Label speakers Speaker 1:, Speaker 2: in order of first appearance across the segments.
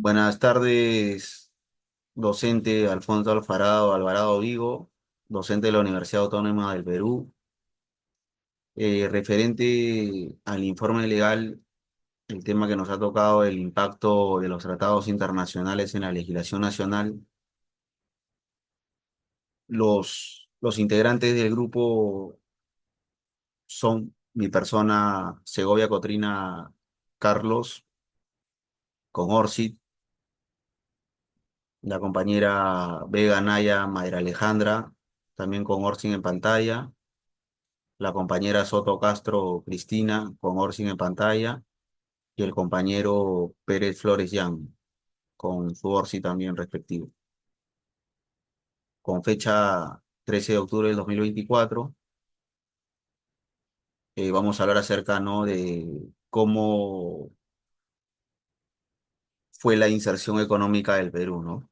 Speaker 1: Buenas tardes, docente Alfonso Alvarado Vigo, docente de la Universidad Autónoma del Perú. Referente al informe legal, el tema que nos ha tocado, el impacto de los tratados internacionales en la legislación nacional. Los integrantes del grupo son mi persona, Segovia Cotrina Carlos, con Orsit, la compañera Vega Naya Mayra Alejandra, también con Orsit en pantalla, la compañera Soto Castro Cristina con Orsin en pantalla y el compañero Pérez Flores Jan con su Orsi también respectivo. Con fecha 13 de octubre del 2024, vamos a hablar acerca, ¿no?, de cómo fue la inserción económica del Perú, ¿no?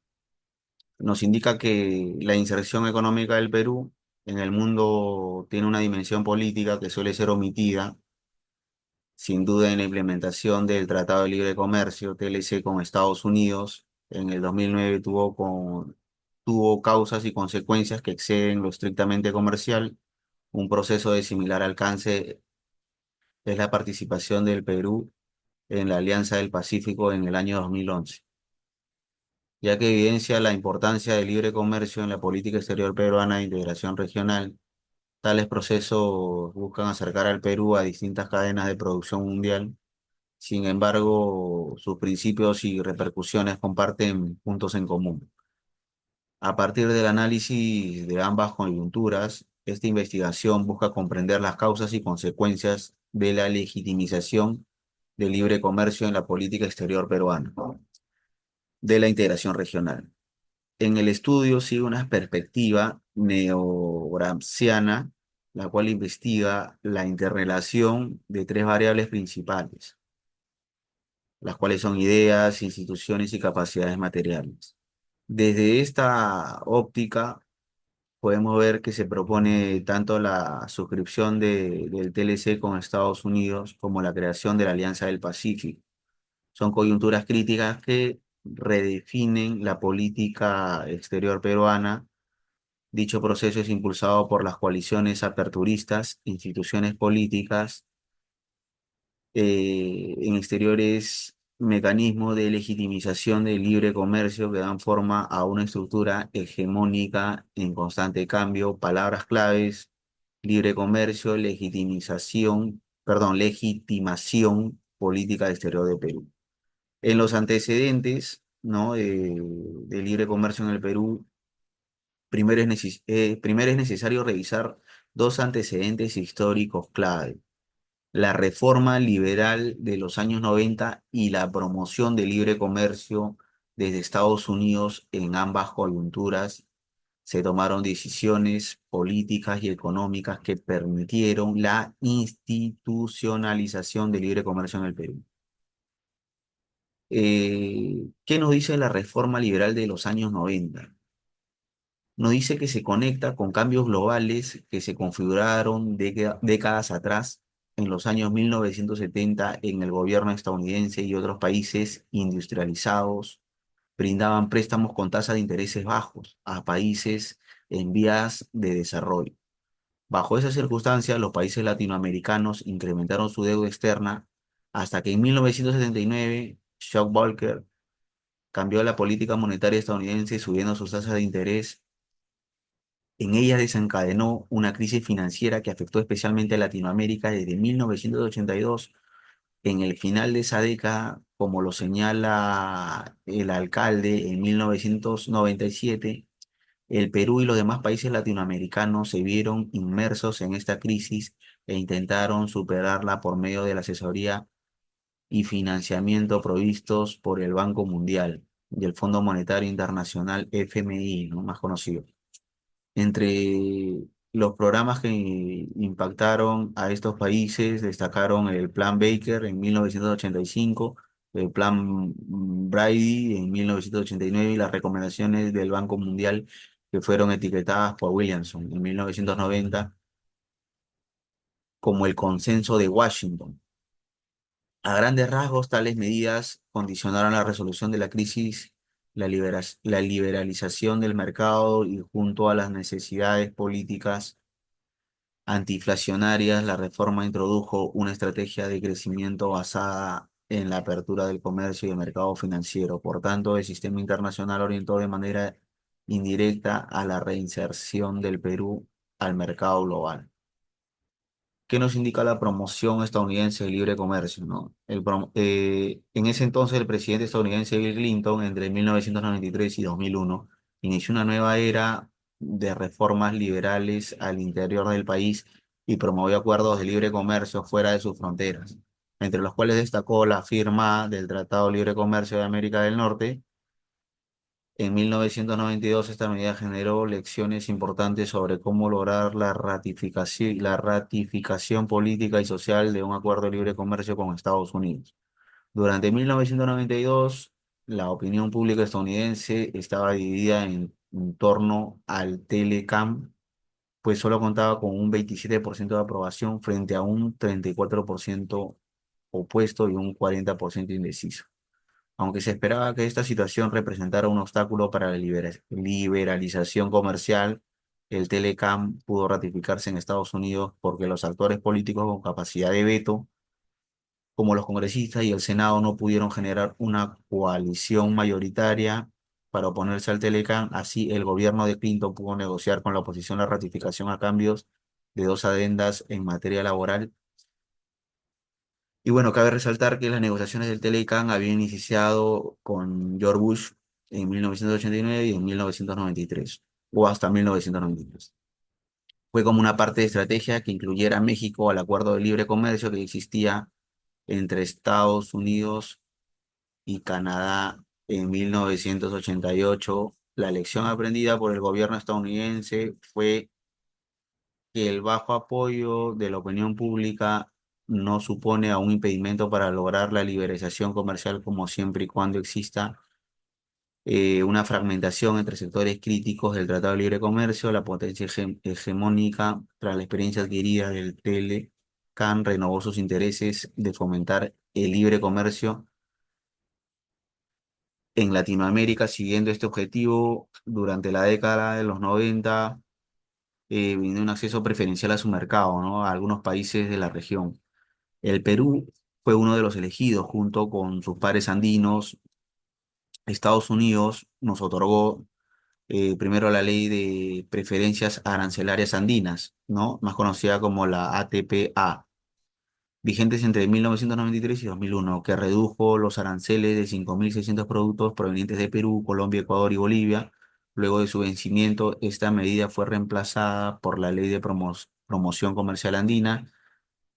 Speaker 1: Nos indica que la inserción económica del Perú en el mundo tiene una dimensión política que suele ser omitida, sin duda, en la implementación del Tratado de Libre Comercio, TLC, con Estados Unidos. En el 2009 tuvo causas y consecuencias que exceden lo estrictamente comercial. Un proceso de similar alcance es la participación del Perú en la Alianza del Pacífico en el año 2011, ya que evidencia la importancia del libre comercio en la política exterior peruana de integración regional. Tales procesos buscan acercar al Perú a distintas cadenas de producción mundial. Sin embargo, sus principios y repercusiones comparten puntos en común. A partir del análisis de ambas coyunturas, esta investigación busca comprender las causas y consecuencias de la legitimización del libre comercio en la política exterior peruana, de la integración regional. En el estudio sigue una perspectiva neo-gramsciana, la cual investiga la interrelación de tres variables principales, las cuales son ideas, instituciones y capacidades materiales. Desde esta óptica, podemos ver que se propone tanto la suscripción del TLC con Estados Unidos como la creación de la Alianza del Pacífico. Son coyunturas críticas que redefinen la política exterior peruana. Dicho proceso es impulsado por las coaliciones aperturistas, instituciones políticas, en exteriores, mecanismos de legitimización del libre comercio que dan forma a una estructura hegemónica en constante cambio. Palabras claves: libre comercio, legitimación política exterior de Perú. En los antecedentes, ¿no?, de libre comercio en el Perú, primero es necesario revisar dos antecedentes históricos clave: la reforma liberal de los años 90 y la promoción del libre comercio desde Estados Unidos. En ambas coyunturas se tomaron decisiones políticas y económicas que permitieron la institucionalización del libre comercio en el Perú. ¿Qué nos dice la reforma liberal de los años 90? Nos dice que se conecta con cambios globales que se configuraron décadas atrás, en los años 1970, en el gobierno estadounidense y otros países industrializados brindaban préstamos con tasas de intereses bajos a países en vías de desarrollo. Bajo esas circunstancias, los países latinoamericanos incrementaron su deuda externa hasta que en 1979 Chuck Volcker cambió la política monetaria estadounidense subiendo sus tasas de interés. En ella desencadenó una crisis financiera que afectó especialmente a Latinoamérica desde 1982. En el final de esa década, como lo señala el alcalde, en 1997, el Perú y los demás países latinoamericanos se vieron inmersos en esta crisis e intentaron superarla por medio de la asesoría y financiamiento provistos por el Banco Mundial y el Fondo Monetario Internacional, FMI, ¿no?, más conocido. Entre los programas que impactaron a estos países destacaron el Plan Baker en 1985, el Plan Brady en 1989 y las recomendaciones del Banco Mundial, que fueron etiquetadas por Williamson en 1990 como el Consenso de Washington. A grandes rasgos, tales medidas condicionaron la resolución de la crisis, la liberalización del mercado y junto a las necesidades políticas antiinflacionarias, la reforma introdujo una estrategia de crecimiento basada en la apertura del comercio y el mercado financiero. Por tanto, el sistema internacional orientó de manera indirecta a la reinserción del Perú al mercado global. ¿Qué nos indica la promoción estadounidense del libre comercio, ¿no? En ese entonces, el presidente estadounidense Bill Clinton, entre 1993 y 2001, inició una nueva era de reformas liberales al interior del país y promovió acuerdos de libre comercio fuera de sus fronteras, entre los cuales destacó la firma del Tratado de Libre Comercio de América del Norte. En 1992 esta medida generó lecciones importantes sobre cómo lograr la ratificación política y social de un acuerdo de libre comercio con Estados Unidos. Durante 1992, la opinión pública estadounidense estaba dividida en torno al Telecam, pues solo contaba con un 27% de aprobación frente a un 34% opuesto y un 40% indeciso. Aunque se esperaba que esta situación representara un obstáculo para la liberalización comercial, el Telecam pudo ratificarse en Estados Unidos porque los actores políticos con capacidad de veto, como los congresistas y el Senado, no pudieron generar una coalición mayoritaria para oponerse al Telecam. Así, el gobierno de Clinton pudo negociar con la oposición la ratificación a cambios de dos adendas en materia laboral. Y bueno, cabe resaltar que las negociaciones del Telecam habían iniciado con George Bush en 1989 y en 1993, o hasta 1993. Fue como una parte de estrategia que incluyera a México al acuerdo de libre comercio que existía entre Estados Unidos y Canadá en 1988. La lección aprendida por el gobierno estadounidense fue que el bajo apoyo de la opinión pública no supone a un impedimento para lograr la liberalización comercial, como siempre y cuando exista una fragmentación entre sectores críticos del Tratado de Libre Comercio. La potencia hegemónica, tras la experiencia adquirida del Telecam, renovó sus intereses de fomentar el libre comercio en Latinoamérica. Siguiendo este objetivo, durante la década de los 90 brindó un acceso preferencial a su mercado, ¿no? A algunos países de la región. El Perú fue uno de los elegidos junto con sus pares andinos. Estados Unidos nos otorgó primero la ley de preferencias arancelarias andinas, ¿no? Más conocida como la ATPA, vigentes entre 1993 y 2001, que redujo los aranceles de 5.600 productos provenientes de Perú, Colombia, Ecuador y Bolivia. Luego de su vencimiento, esta medida fue reemplazada por la Ley de Promoción Comercial Andina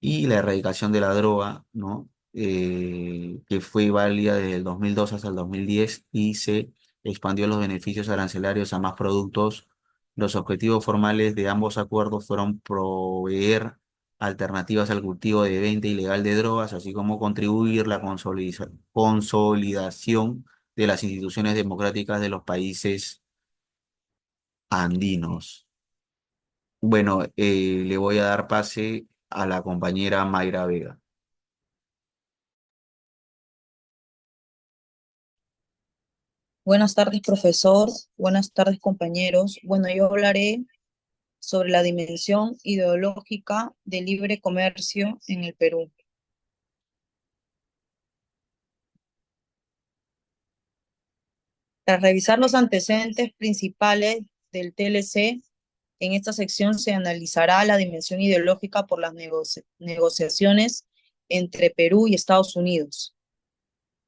Speaker 1: y la erradicación de la droga, ¿no? Que fue válida desde el 2002 hasta el 2010 y se expandió los beneficios arancelarios a más productos. Los objetivos formales de ambos acuerdos fueron proveer alternativas al cultivo de venta ilegal de drogas, así como contribuir la consolidación de las instituciones democráticas de los países andinos. Bueno, le voy a dar pase a la compañera Mayra Vega.
Speaker 2: Buenas tardes, profesor. Buenas tardes, compañeros. Bueno, yo hablaré sobre la dimensión ideológica del libre comercio en el Perú. Tras revisar los antecedentes principales del TLC, en esta sección se analizará la dimensión ideológica por las negociaciones entre Perú y Estados Unidos.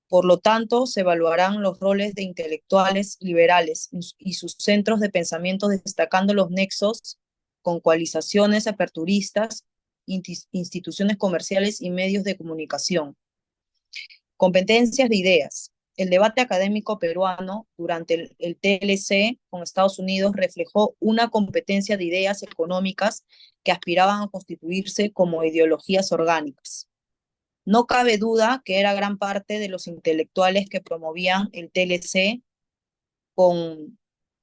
Speaker 2: Por lo tanto, se evaluarán los roles de intelectuales liberales y sus centros de pensamiento, destacando los nexos con coalizaciones aperturistas, instituciones comerciales y medios de comunicación. Competencias de ideas. El debate académico peruano durante el TLC con Estados Unidos reflejó una competencia de ideas económicas que aspiraban a constituirse como ideologías orgánicas. No cabe duda que era gran parte de los intelectuales que promovían el TLC con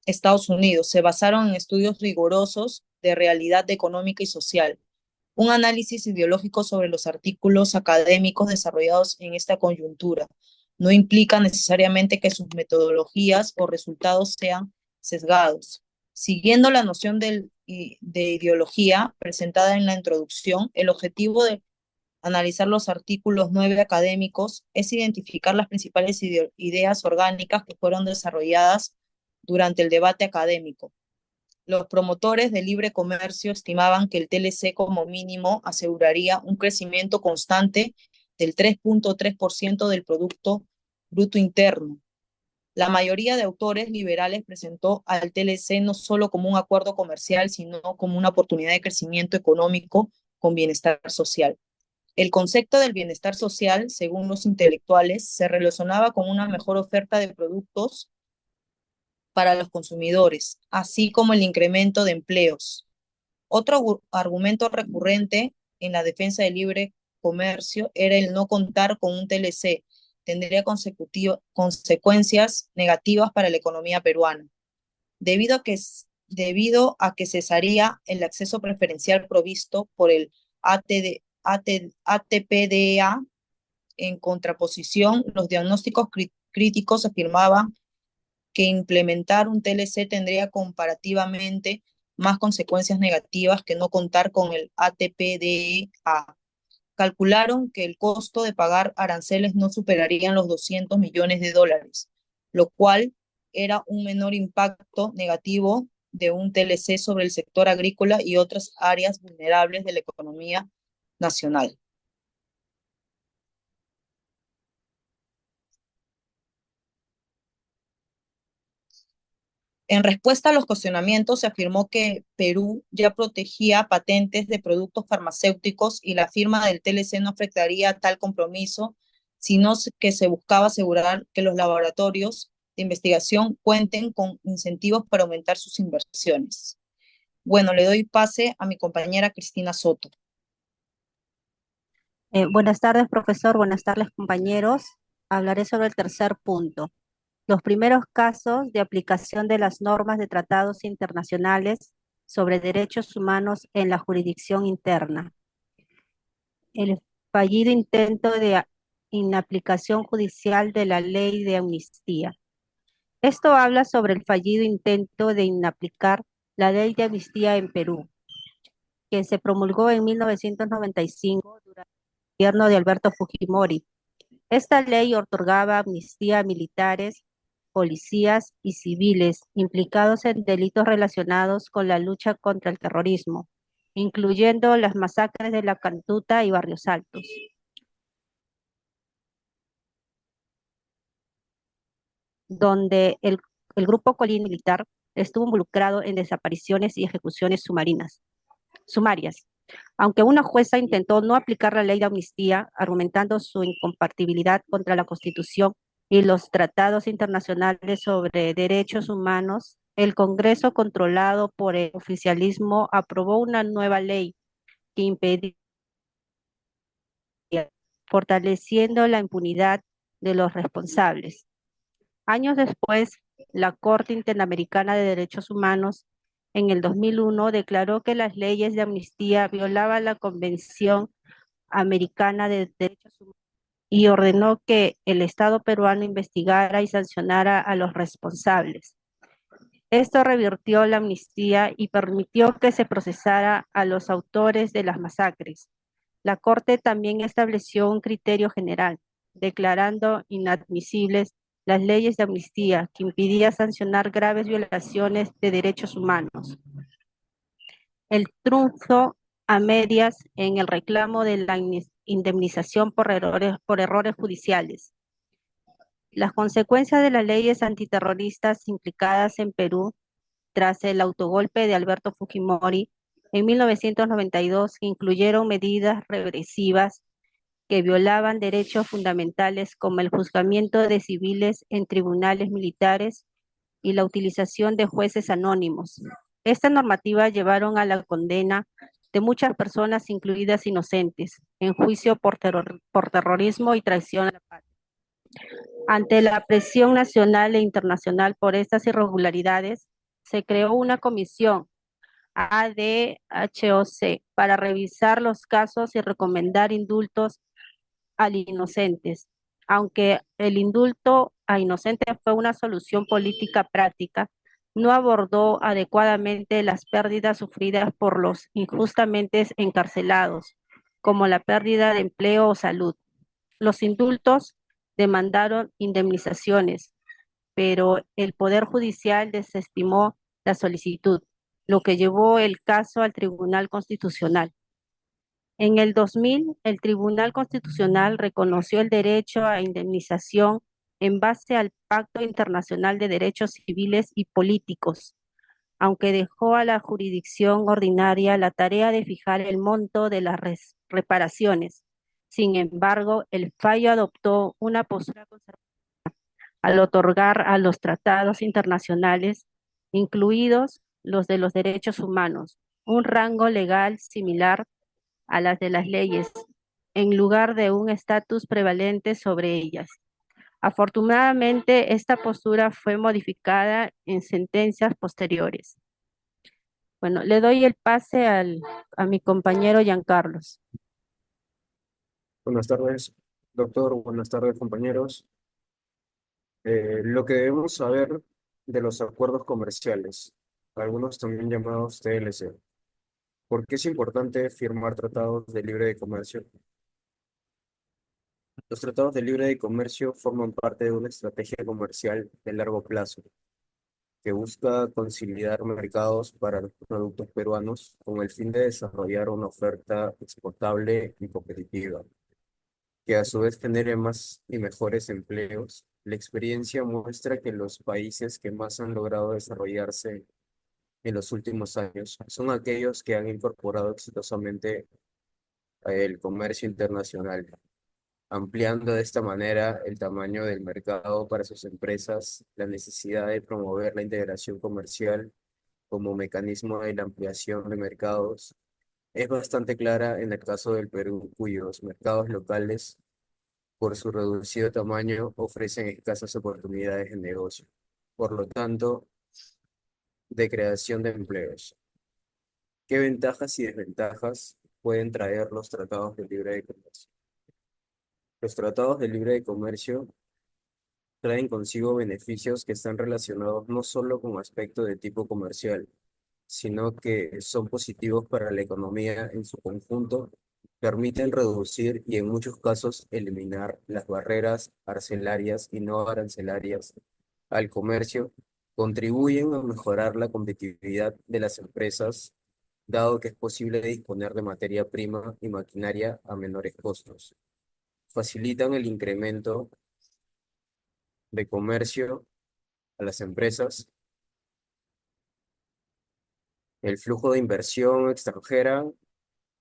Speaker 2: Estados Unidos. Se basaron en estudios rigurosos de realidad económica y social, un análisis ideológico sobre los artículos académicos desarrollados en esta coyuntura. No implica necesariamente que sus metodologías o resultados sean sesgados. Siguiendo la noción de ideología presentada en la introducción, el objetivo de analizar los artículos 9 académicos es identificar las principales ideas orgánicas que fueron desarrolladas durante el debate académico. Los promotores del libre comercio estimaban que el TLC como mínimo aseguraría un crecimiento constante del 3.3% del Producto Bruto Interno. La mayoría de autores liberales presentó al TLC no solo como un acuerdo comercial, sino como una oportunidad de crecimiento económico con bienestar social. El concepto del bienestar social, según los intelectuales, se relacionaba con una mejor oferta de productos para los consumidores, así como el incremento de empleos. Otro argumento recurrente en la defensa del libre comercio era el no contar con un TLC. Tendría consecuencias negativas para la economía peruana, debido a que cesaría el acceso preferencial provisto por el ATPDA. En contraposición, los diagnósticos críticos afirmaban que implementar un TLC tendría comparativamente más consecuencias negativas que no contar con el ATPDA. Calcularon que el costo de pagar aranceles no superarían los 200 millones de dólares, lo cual era un menor impacto negativo de un TLC sobre el sector agrícola y otras áreas vulnerables de la economía nacional. En respuesta a los cuestionamientos, se afirmó que Perú ya protegía patentes de productos farmacéuticos y la firma del TLC no afectaría tal compromiso, sino que se buscaba asegurar que los laboratorios de investigación cuenten con incentivos para aumentar sus inversiones. Bueno, le doy pase a mi compañera Cristina Soto.
Speaker 3: Buenas tardes, profesor. Buenas tardes, compañeros. Hablaré sobre el tercer punto. Los primeros casos de aplicación de las normas de tratados internacionales sobre derechos humanos en la jurisdicción interna. El fallido intento de inaplicación judicial de la ley de amnistía. Esto habla sobre el fallido intento de inaplicar la ley de amnistía en Perú, que se promulgó en 1995 durante el gobierno de Alberto Fujimori. Esta ley otorgaba amnistía a militares, policías y civiles implicados en delitos relacionados con la lucha contra el terrorismo, incluyendo las masacres de La Cantuta y Barrios Altos, donde el grupo Colina Militar estuvo involucrado en desapariciones y ejecuciones sumarias. Aunque una jueza intentó no aplicar la ley de amnistía, argumentando su incompatibilidad contra la Constitución y los tratados internacionales sobre derechos humanos, el Congreso, controlado por el oficialismo, aprobó una nueva ley que impedía, fortaleciendo la impunidad de los responsables. Años después, la Corte Interamericana de Derechos Humanos en el 2001 declaró que las leyes de amnistía violaban la Convención Americana de Derechos Humanos y ordenó que el Estado peruano investigara y sancionara a los responsables. Esto revirtió la amnistía y permitió que se procesara a los autores de las masacres. La Corte también estableció un criterio general, declarando inadmisibles las leyes de amnistía que impidía sancionar graves violaciones de derechos humanos. El triunfo a medias en el reclamo de la indemnización por errores judiciales. Las consecuencias de las leyes antiterroristas implicadas en Perú tras el autogolpe de Alberto Fujimori en 1992 incluyeron medidas regresivas que violaban derechos fundamentales como el juzgamiento de civiles en tribunales militares y la utilización de jueces anónimos. Esta normativa llevaron a la condena de muchas personas, incluidas inocentes, en juicio por terrorismo y traición a la patria. Ante la presión nacional e internacional por estas irregularidades, se creó una comisión ADHOC para revisar los casos y recomendar indultos a inocentes. Aunque el indulto a inocentes fue una solución política práctica, no abordó adecuadamente las pérdidas sufridas por los injustamente encarcelados, como la pérdida de empleo o salud. Los indultos demandaron indemnizaciones, pero el Poder Judicial desestimó la solicitud, lo que llevó el caso al Tribunal Constitucional. En el 2000, el Tribunal Constitucional reconoció el derecho a indemnización en base al Pacto Internacional de Derechos Civiles y Políticos, aunque dejó a la jurisdicción ordinaria la tarea de fijar el monto de las reparaciones. Sin embargo, el fallo adoptó una postura conservadora al otorgar a los tratados internacionales, incluidos los de los derechos humanos, un rango legal similar a las de las leyes, en lugar de un estatus prevalente sobre ellas. Afortunadamente, esta postura fue modificada en sentencias posteriores. Bueno, le doy el pase a mi compañero Giancarlos.
Speaker 4: Buenas tardes, doctor. Buenas tardes, compañeros. Lo que debemos saber de los acuerdos comerciales, algunos también llamados TLC. ¿Por qué es importante firmar tratados de libre comercio? Los tratados de libre comercio forman parte de una estrategia comercial de largo plazo que busca conciliar mercados para los productos peruanos con el fin de desarrollar una oferta exportable y competitiva, que a su vez genere más y mejores empleos. La experiencia muestra que los países que más han logrado desarrollarse en los últimos años son aquellos que han incorporado exitosamente el comercio internacional, ampliando de esta manera el tamaño del mercado para sus empresas, la necesidad de promover la integración comercial como mecanismo de la ampliación de mercados. Es bastante clara en el caso del Perú, cuyos mercados locales por su reducido tamaño, ofrecen escasas oportunidades de negocio. Por lo tanto, de creación de empleos. ¿Qué ventajas y desventajas pueden traer los tratados de libre comercio? Los tratados de libre comercio traen consigo beneficios que están relacionados no solo con aspectos de tipo comercial, sino que son positivos para la economía en su conjunto, permiten reducir y en muchos casos eliminar las barreras arancelarias y no arancelarias al comercio, contribuyen a mejorar la competitividad de las empresas, dado que es posible disponer de materia prima y maquinaria a menores costos. Facilitan el incremento de comercio a las empresas, el flujo de inversión extranjera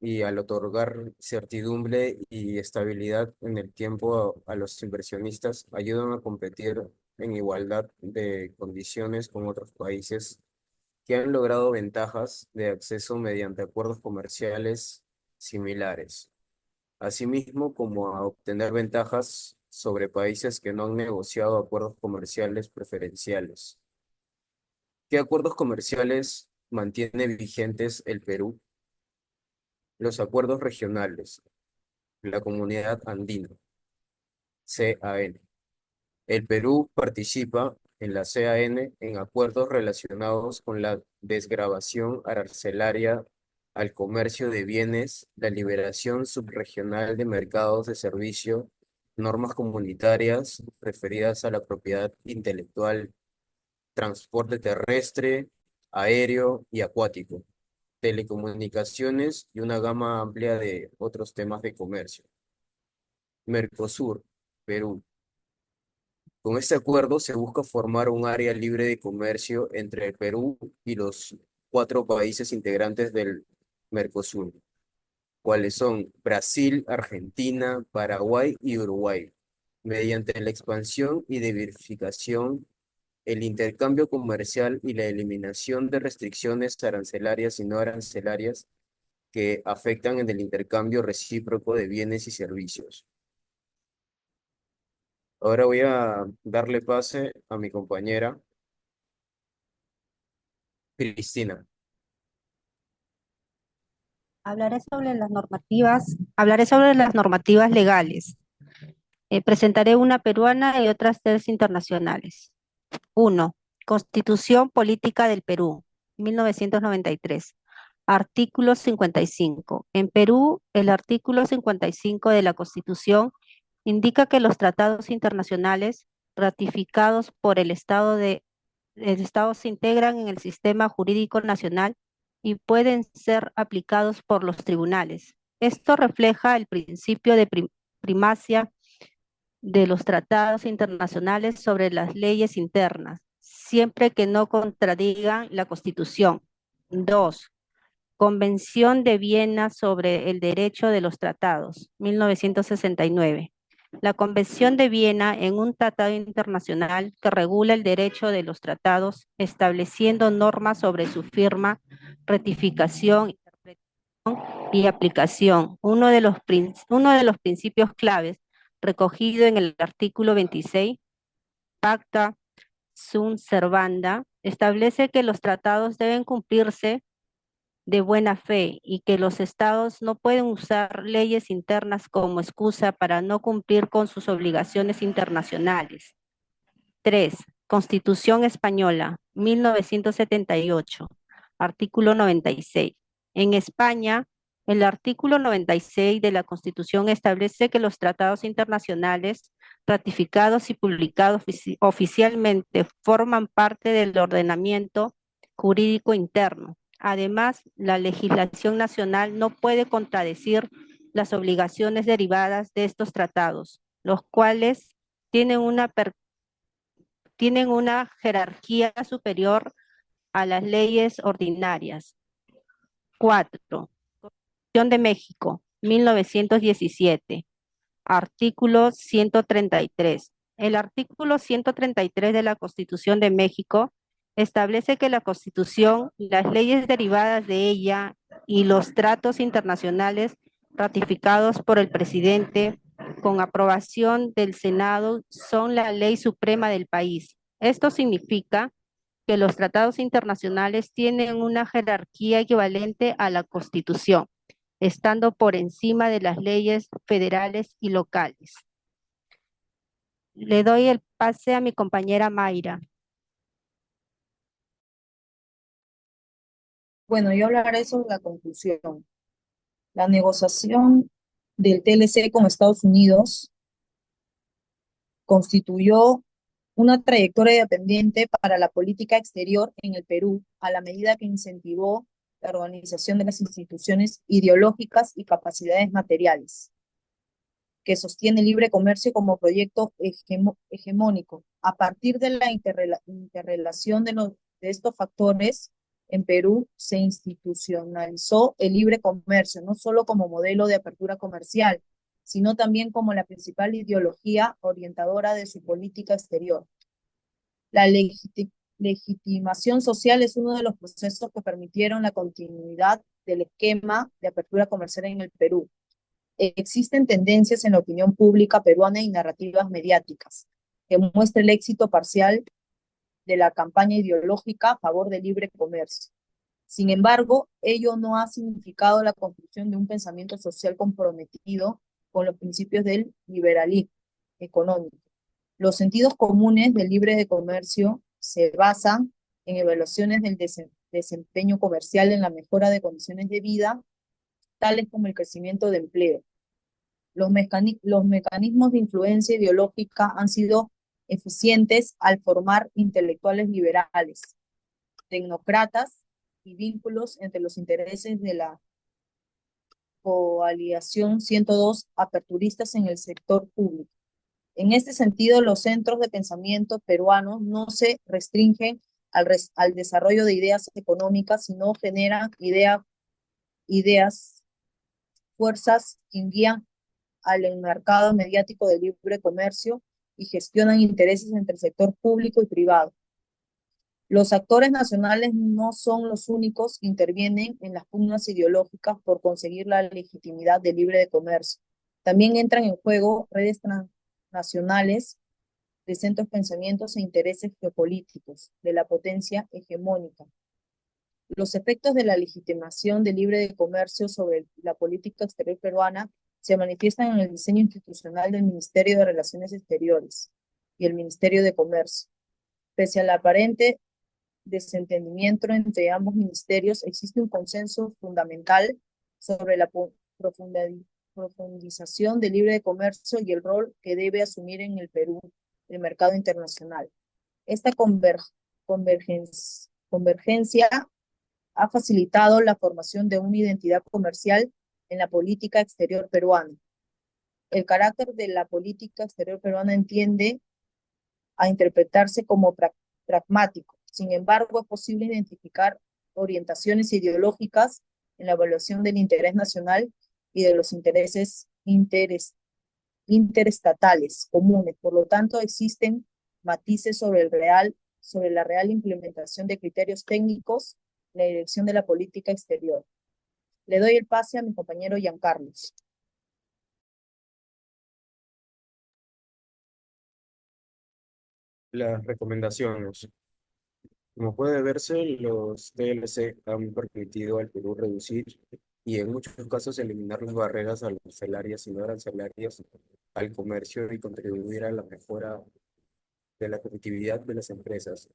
Speaker 4: y al otorgar certidumbre y estabilidad en el tiempo a los inversionistas, ayudan a competir en igualdad de condiciones con otros países que han logrado ventajas de acceso mediante acuerdos comerciales similares, asimismo como a obtener ventajas sobre países que no han negociado acuerdos comerciales preferenciales. ¿Qué acuerdos comerciales mantiene vigentes el Perú? Los acuerdos regionales, la Comunidad Andina, CAN. El Perú participa en la CAN en acuerdos relacionados con la desgravación arancelaria al comercio de bienes, la liberación subregional de mercados de servicio, normas comunitarias referidas a la propiedad intelectual, transporte terrestre, aéreo y acuático, telecomunicaciones y una gama amplia de otros temas de comercio. Mercosur, Perú. Con este acuerdo se busca formar un área libre de comercio entre el Perú y los 4 países integrantes del Mercosur, cuáles son Brasil, Argentina, Paraguay y Uruguay. Mediante la expansión y diversificación, el intercambio comercial y la eliminación de restricciones arancelarias y no arancelarias que afectan en el intercambio recíproco de bienes y servicios. Ahora voy a darle pase a mi compañera Cristina.
Speaker 3: Hablaré sobre las normativas legales. Presentaré una peruana y otras tres internacionales. 1. Constitución Política del Perú, 1993. Artículo 55. En Perú, el artículo 55 de la Constitución indica que los tratados internacionales ratificados por el Estado se integran en el sistema jurídico nacional y pueden ser aplicados por los tribunales. Esto refleja el principio de primacia de los tratados internacionales sobre las leyes internas, siempre que no contradigan la Constitución. 2. Convención de Viena sobre el Derecho de los Tratados, 1969. La Convención de Viena en un tratado internacional que regula el derecho de los tratados, estableciendo normas sobre su firma, ratificación y aplicación. Uno de los principios claves recogido en el artículo 26, Pacta sunt servanda, establece que los tratados deben cumplirse de buena fe y que los estados no pueden usar leyes internas como excusa para no cumplir con sus obligaciones internacionales. 3. Constitución Española, 1978, artículo 96. En España, el artículo 96 de la Constitución establece que los tratados internacionales ratificados y publicados oficialmente forman parte del ordenamiento jurídico interno. Además, la legislación nacional no puede contradecir las obligaciones derivadas de estos tratados, los cuales tienen una jerarquía superior a las leyes ordinarias. 4. Constitución de México, 1917, artículo 133. El artículo 133 de la Constitución de México establece que la Constitución, las leyes derivadas de ella y los tratos internacionales ratificados por el presidente con aprobación del Senado son la ley suprema del país. Esto significa que los tratados internacionales tienen una jerarquía equivalente a la Constitución, estando por encima de las leyes federales y locales. Le doy el pase a mi compañera Mayra.
Speaker 2: Bueno, yo hablaré sobre la conclusión. La negociación del TLC con Estados Unidos constituyó una trayectoria pendiente para la política exterior en el Perú, a la medida que incentivó la organización de las instituciones ideológicas y capacidades materiales, que sostiene el libre comercio como proyecto hegemónico. A partir de la interrelación de estos factores, en Perú se institucionalizó el libre comercio, no solo como modelo de apertura comercial, sino también como la principal ideología orientadora de su política exterior. La legitimación social es uno de los procesos que permitieron la continuidad del esquema de apertura comercial en el Perú. Existen tendencias en la opinión pública peruana y narrativas mediáticas que muestran el éxito parcial de la campaña ideológica a favor del libre comercio. Sin embargo, ello no ha significado la construcción de un pensamiento social comprometido con los principios del liberalismo económico. Los sentidos comunes del libre comercio se basan en evaluaciones del desempeño comercial en la mejora de condiciones de vida, tales como el crecimiento de empleo. Los mecanismos de influencia ideológica han sido eficientes al formar intelectuales liberales, tecnócratas y vínculos entre los intereses de la coalición 102 aperturistas en el sector público. En este sentido, los centros de pensamiento peruanos no se restringen al desarrollo de ideas económicas, sino generan ideas, fuerzas que guían al mercado mediático del libre comercio y gestionan intereses entre el sector público y privado. Los actores nacionales no son los únicos que intervienen en las pugnas ideológicas por conseguir la legitimidad del libre comercio. También entran en juego redes transnacionales de centros de pensamientos e intereses geopolíticos de la potencia hegemónica. Los efectos de la legitimación del libre de comercio sobre la política exterior peruana se manifiestan en el diseño institucional del Ministerio de Relaciones Exteriores y el Ministerio de Comercio. Pese al aparente desentendimiento entre ambos ministerios, existe un consenso fundamental sobre la profundización del libre de comercio y el rol que debe asumir en el Perú el mercado internacional. Esta convergencia ha facilitado la formación de una identidad comercial en la política exterior peruana. El carácter de la política exterior peruana entiende a interpretarse como pragmático. Sin embargo, es posible identificar orientaciones ideológicas en la evaluación del interés nacional y de los intereses interestatales comunes. Por lo tanto, existen matices sobre la real implementación de criterios técnicos en la dirección de la política exterior. Le doy el pase a mi compañero Giancarlos.
Speaker 4: Las recomendaciones. Como puede verse, los TLC han permitido al Perú reducir y en muchos casos eliminar las barreras arancelarias y no arancelarias al comercio y contribuir a la mejora de la competitividad de las empresas.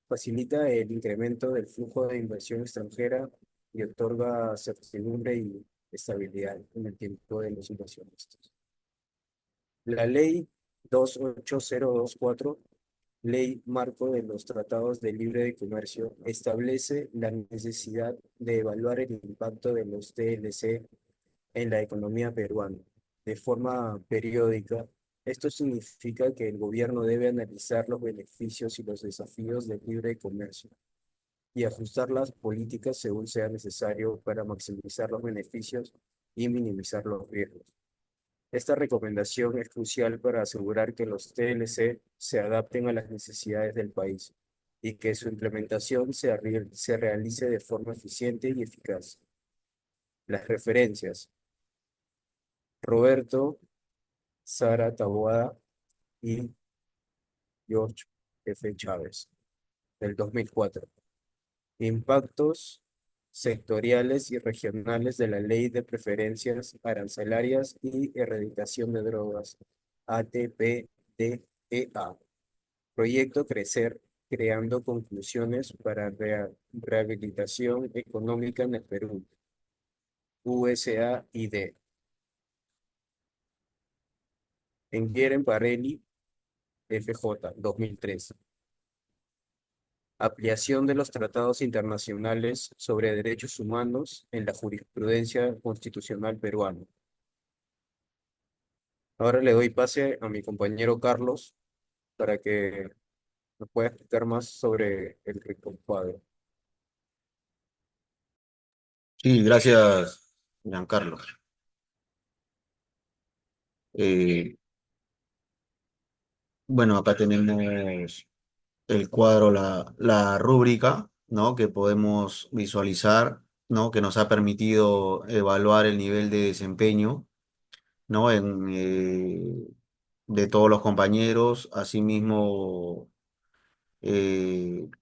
Speaker 4: Facilita el incremento del flujo de inversión extranjera y otorga certidumbre y estabilidad en el tiempo de los inversionistas. La ley 28024, Ley Marco de los Tratados de Libre Comercio, establece la necesidad de evaluar el impacto de los TLC en la economía peruana de forma periódica. Esto significa que el gobierno debe analizar los beneficios y los desafíos del libre comercio y ajustar las políticas según sea necesario para maximizar los beneficios y minimizar los riesgos. Esta recomendación es crucial para asegurar que los TLC se adapten a las necesidades del país y que su implementación se realice de forma eficiente y eficaz. Las referencias. Roberto, Sara Taboada y George F. Chávez, del 2004. Impactos sectoriales y regionales de la Ley de Preferencias Arancelarias y Erradicación de Drogas, ATP-DEA. Proyecto Crecer, creando conclusiones para rehabilitación económica en el Perú, USAID. Engueren Parelli, FJ, 2003. Ampliación de los tratados internacionales sobre derechos humanos en la jurisprudencia constitucional peruana. Ahora le doy pase a mi compañero Carlos para que nos pueda explicar más sobre el rico cuadro.
Speaker 1: Sí, gracias, Giancarlo. Eh, bueno, acá tenemos el cuadro, la rúbrica, ¿no? Que podemos visualizar, ¿no? Que nos ha permitido evaluar el nivel de desempeño, ¿no? De todos los compañeros, asimismo,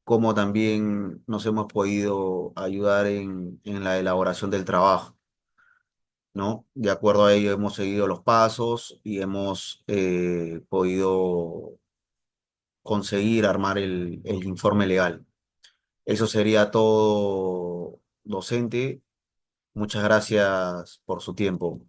Speaker 1: cómo también nos hemos podido ayudar en la elaboración del trabajo, ¿no? De acuerdo a ello hemos seguido los pasos y hemos podido conseguir armar el informe legal. Eso sería todo, docente. Muchas gracias por su tiempo.